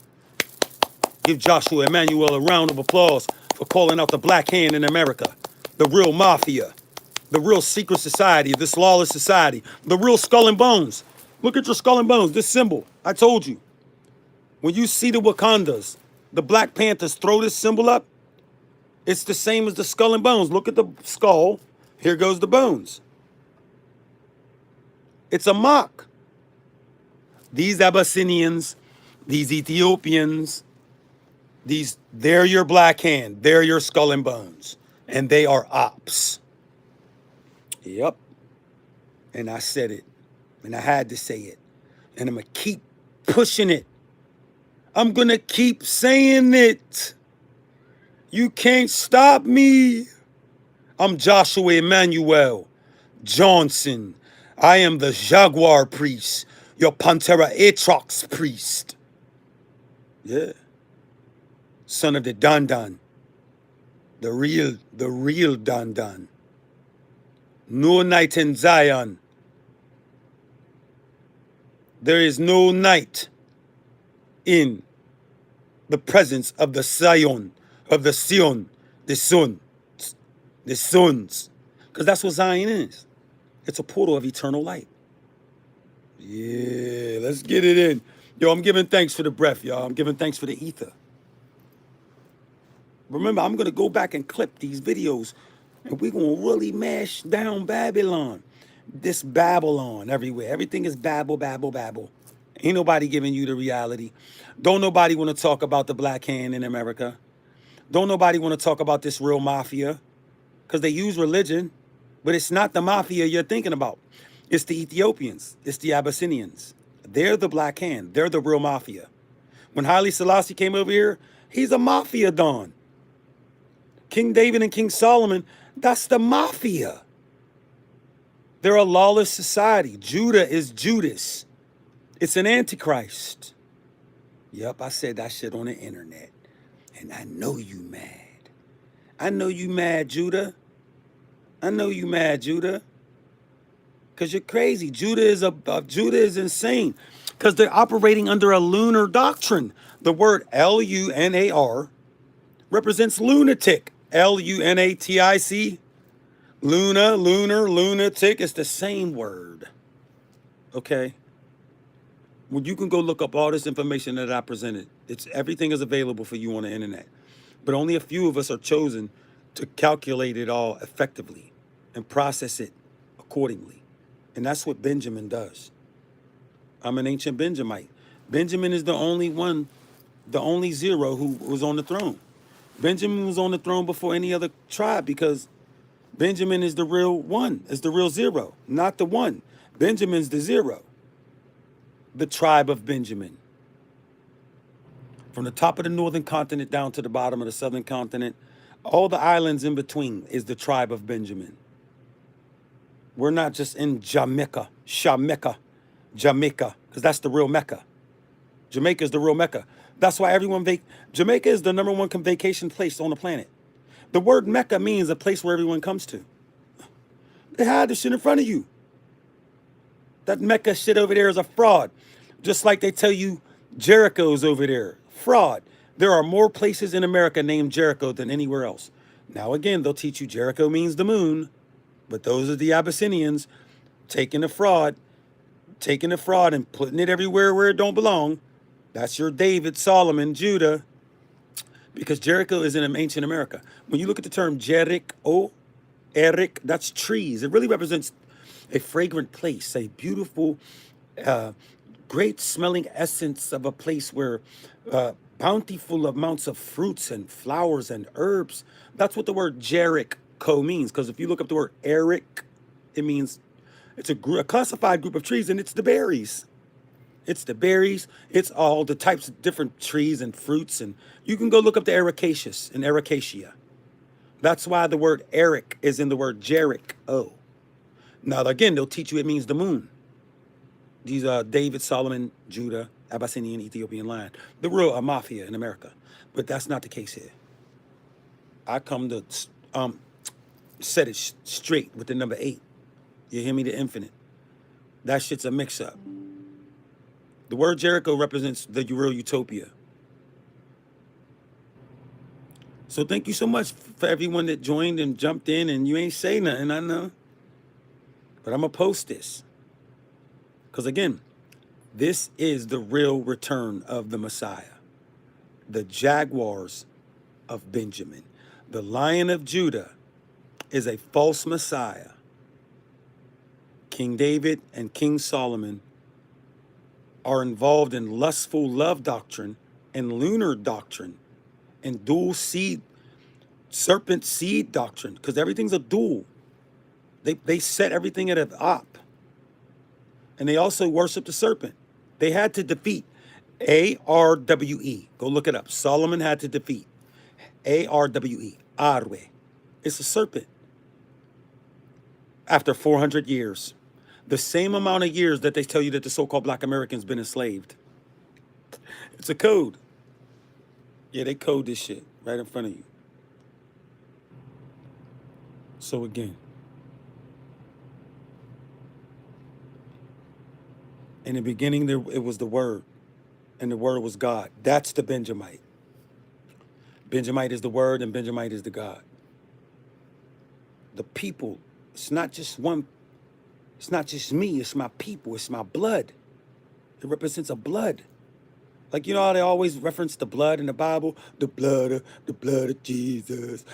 A: Give Joshua Emmanuel a round of applause for calling out the black hand in America. The real mafia, the real secret society, this lawless society, the real skull and bones. Look at your skull and bones, this symbol. I told you. When you see the Wakandas, the Black Panthers throw this symbol up, it's the same as the skull and bones. Look at the skull. Here goes the bones. It's a mock. These Abyssinians, these Ethiopians, they're your black hand. They're your skull and bones. And they are ops. Yep. And I said it. And I had to say it. And I'm going to keep pushing it. I'm going to keep saying it. You can't stop me. I'm Joshua Emmanuel Johnson. I am the Jaguar priest, your Pantera Atrox priest. Yeah. Son of the Dandan. The real Dandan. No night in Zion. There is no night in the presence of the Zion, of the Sion, the sun, the sons. Because that's what Zion is. It's a portal of eternal light. Yeah, let's get it in. Yo, I'm giving thanks for the breath, y'all. I'm giving thanks for the ether. Remember, I'm going to go back and clip these videos, and we're going to really mash down Babylon. This Babylon everywhere. Everything is babble, babble, babble. Ain't nobody giving you the reality. Don't nobody want to talk about the black hand in America. Don't nobody want to talk about this real mafia, because they use religion, but it's not the mafia you're thinking about. It's the Ethiopians. It's the Abyssinians. They're the black hand. They're the real mafia. When Haile Selassie came over here, he's a mafia don. King David and King Solomon, that's the mafia. They're a lawless society. Judah is Judas. It's an antichrist. Yep, I said that shit on the internet. And I know you mad. I know you mad, Judah. I know you mad, Judah. Because you're crazy. Judah is insane. Because they're operating under a lunar doctrine. The word Lunar represents lunatic. Lunatic. Lunar, lunatic. It's the same word. Okay? Well, you can go look up all this information that I presented. Everything is available for you on the internet. But only a few of us are chosen to calculate it all effectively and process it accordingly. And that's what Benjamin does. I'm an ancient Benjamite. Benjamin is the only one, the only zero who was on the throne. Benjamin was on the throne before any other tribe because Benjamin is the real one, is the real zero, not the one. Benjamin's the zero. The tribe of Benjamin. From the top of the northern continent down to the bottom of the southern continent, all the islands in between is the tribe of Benjamin. We're not just in Jamaica, because because that's the real Mecca. Jamaica is the real Mecca. That's why Jamaica is the #1 vacation place on the planet. The word Mecca means a place where everyone comes to. They hide the shit in front of you. That Mecca shit over there is a fraud. Just like they tell you Jericho's over there. Fraud. There are more places in America named Jericho than anywhere else. Now again, they'll teach you Jericho means the moon, but those are the Abyssinians taking the fraud and putting it everywhere where it don't belong. That's your David, Solomon, Judah, because Jericho is in ancient America. When you look at the term Jericho, Eric, that's trees. It really represents a fragrant place, a beautiful, great smelling essence of a place where bountiful amounts of fruits and flowers and herbs. That's what the word Jericho means. Because if you look up the word Eric, it means it's a classified group of trees, and it's the berries. It's the berries. It's all the types of different trees and fruits. And you can go look up the Ericaceous and Ericacia. That's why the word Eric is in the word Jericho. Now, again, they'll teach you it means the moon. These are David, Solomon, Judah, Abyssinian, Ethiopian lion. The real mafia in America. But that's not the case here. I come to set it straight with the number 8. You hear me? The infinite. That shit's a mix-up. The word Jericho represents the real utopia. So thank you so much for everyone that joined and jumped in, and you ain't say nothing, I know. But I'm going to post this. Because again, this is the real return of the Messiah. The Jaguars of Benjamin. The Lion of Judah is a false Messiah. King David and King Solomon are involved in lustful love doctrine and lunar doctrine and dual seed, serpent seed doctrine, because everything's a dual. They set everything at an op. And they also worship the serpent. They had to defeat ARWE. Go look it up. Solomon had to defeat ARWE. Arwe. It's a serpent. After 400 years. The same amount of years that they tell you that the so-called black Americans been enslaved. It's a code. Yeah, they code this shit right in front of you. So again, in the beginning, it was the Word, and the Word was God. That's the Benjamite. Benjamite is the Word, and Benjamite is the God. The people, it's not just one. It's not just me, it's my people, it's my blood. It represents a blood. Like, you know how they always reference the blood in the Bible? The blood of Jesus.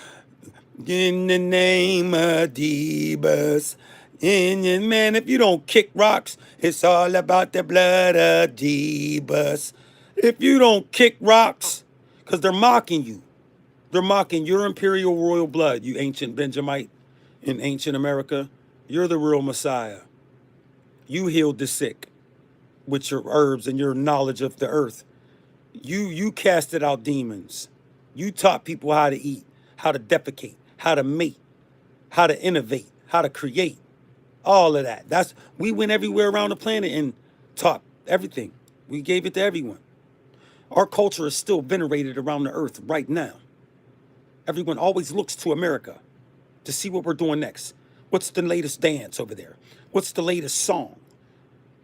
A: In the name of Jesus. Man, if you don't kick rocks, it's all about the blood of Jesus. If you don't kick rocks, because they're mocking you. They're mocking your imperial royal blood, you ancient Benjamite in ancient America. You're the real Messiah. You healed the sick with your herbs and your knowledge of the earth. You casted out demons. You taught people how to eat, how to defecate, how to mate, how to innovate, how to create. All of that. We went everywhere around the planet and taught everything. We gave it to everyone. Our culture is still venerated around the earth right now. Everyone always looks to America to see what we're doing next. What's the latest dance over there? What's the latest song?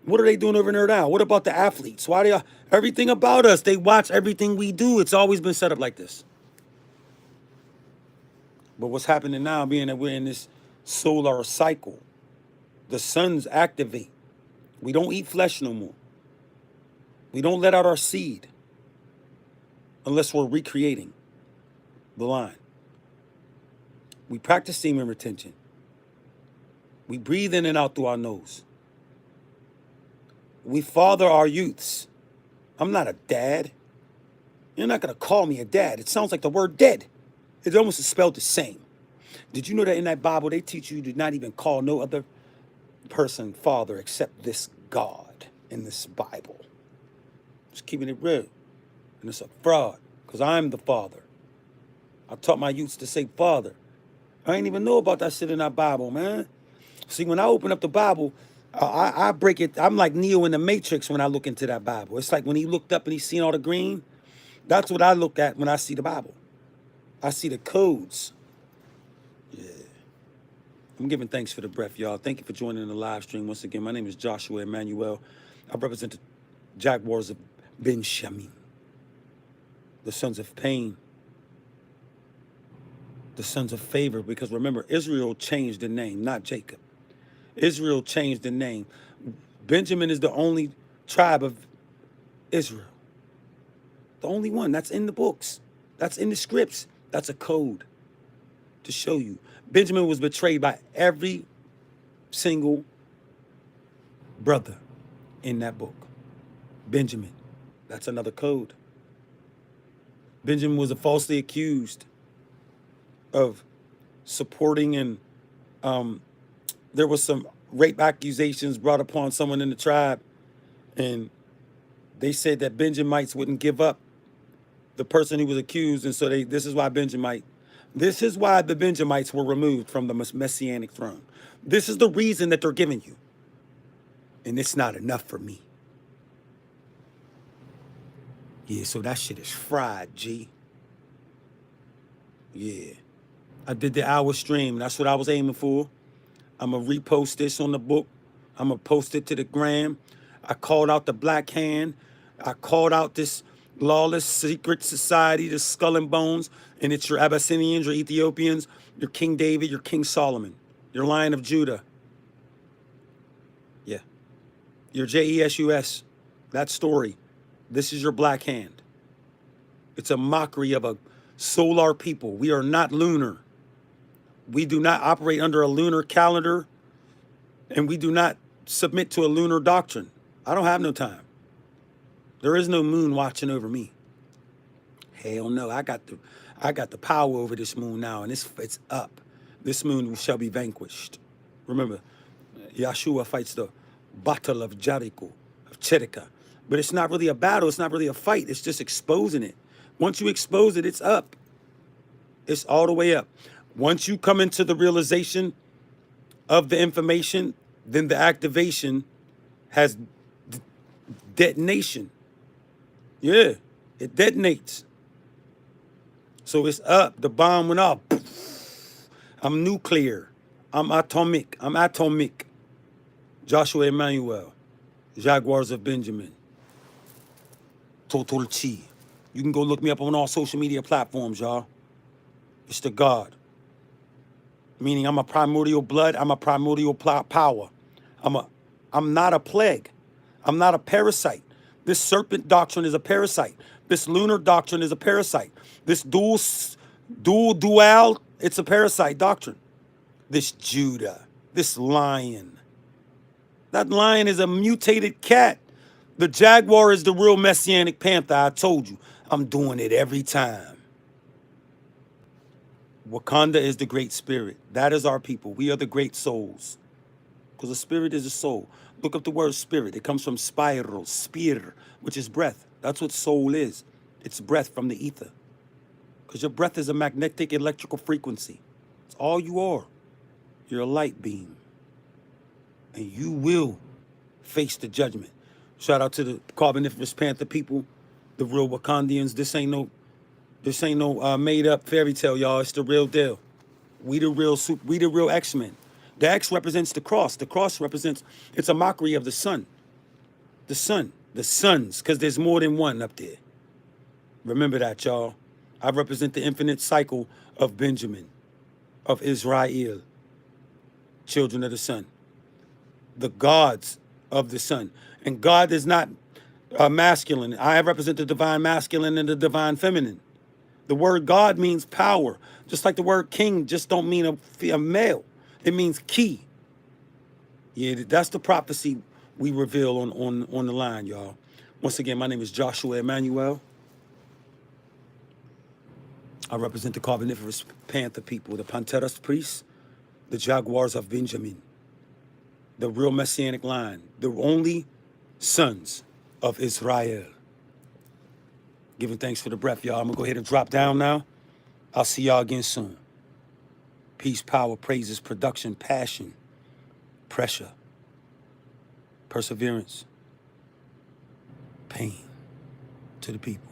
A: What are they doing over there now? What about the athletes? Everything about us, they watch everything we do. It's always been set up like this. But what's happening now, being that we're in this solar cycle, the suns activate. We don't eat flesh no more. We don't let out our seed unless we're recreating the line. We practice semen retention. We breathe in and out through our nose. We father our youths. I'm not a dad. You're not going to call me a dad. It sounds like the word dead. It almost is spelled the same. Did you know that in that Bible, they teach you to not even call no other person father except this God in this Bible? Just keeping it real. And it's a fraud, because I'm the father. I taught my youths to say father. I ain't even know about that shit in that Bible, man. See, when I open up the Bible, I break it. I'm like Neo in the Matrix when I look into that Bible. It's like when he looked up and he seen all the green. That's what I look at when I see the Bible. I see the codes. Yeah. I'm giving thanks for the breath, y'all. Thank you for joining the live stream once again. My name is Joshua Emmanuel. I represent the Jaguars of Benjamin, the sons of pain, the sons of favor. Because remember, Israel changed the name, not Jacob. Israel changed the name. Benjamin is the only tribe of Israel. The only one that's in the books. That's in the scripts. That's a code to show you. Benjamin was betrayed by every single brother in that book. Benjamin. That's another code. Benjamin was falsely accused of supporting and there was some rape accusations brought upon someone in the tribe, and they said that Benjamites wouldn't give up the person who was accused, and so this is why the Benjamites were removed from the messianic throne. This is the reason that they're giving you. And it's not enough for me. Yeah, so that shit is fried, G. Yeah. I did the hour stream. That's what I was aiming for. I'm going to repost this on the book. I'm going to post it to the gram. I called out the Black Hand. I called out this lawless secret society, the Skull and Bones, and it's your Abyssinians, your Ethiopians, your King David, your King Solomon, your Lion of Judah. Yeah. Your JESUS, that story. This is your Black Hand. It's a mockery of a solar people. We are not lunar. We do not operate under a lunar calendar, and we do not submit to a lunar doctrine. I don't have no time. There is no moon watching over me. Hell no. I got the power over this moon now, and it's up. This moon shall be vanquished. Remember, Yahshua fights the battle of Jericho, of Cherica. But it's not really a battle. It's not really a fight. It's just exposing it. Once you expose it, it's up. It's all the way up. Once you come into the realization of the information, then the activation has detonation. Yeah, it detonates. So it's up. The bomb went off. I'm nuclear. I'm atomic. Joshua Emmanuel, Jaguars of Benjamin, TuTuL Chi. You can go look me up on all social media platforms, y'all. It's the God. Meaning I'm a primordial blood. I'm a primordial power. I'm not a plague. I'm not a parasite. This serpent doctrine is a parasite. This lunar doctrine is a parasite. This dual, it's a parasite doctrine. This Judah, this lion. That lion is a mutated cat. The jaguar is the real messianic panther. I told you, I'm doing it every time. Wakanda is the great spirit. That is our people. We are the great souls. Because a spirit is a soul. Look up the word spirit. It comes from spiral, spir, which is breath. That's what soul is. It's breath from the ether. Because your breath is a magnetic electrical frequency. It's all you are. You're a light beam. And you will face the judgment. Shout out to the Carboniferous Panther people, the real Wakandians. This ain't no made up fairy tale, y'all. It's the real deal. We the real X-Men. The X represents the cross. The cross represents, it's a mockery of the sun. The sun, the suns, because there's more than one up there. Remember that, y'all. I represent the infinite cycle of Benjamin, of Israel, children of the sun, the gods of the sun. And God is not masculine. I represent the divine masculine and the divine feminine. The word God means power, just like the word king just don't mean a male. It means key. Yeah, that's the prophecy we reveal on the line, y'all. Once again, my name is Joshua Emmanuel. I represent the Carboniferous Panther people, the Panteras priests, the Jaguars of Benjamin, the real messianic line, the only sons of Israel. Giving thanks for the breath, y'all. I'm going to go ahead and drop down now. I'll see y'all again soon. Peace, power, praises, production, passion, pressure. perseverance, pain to the people.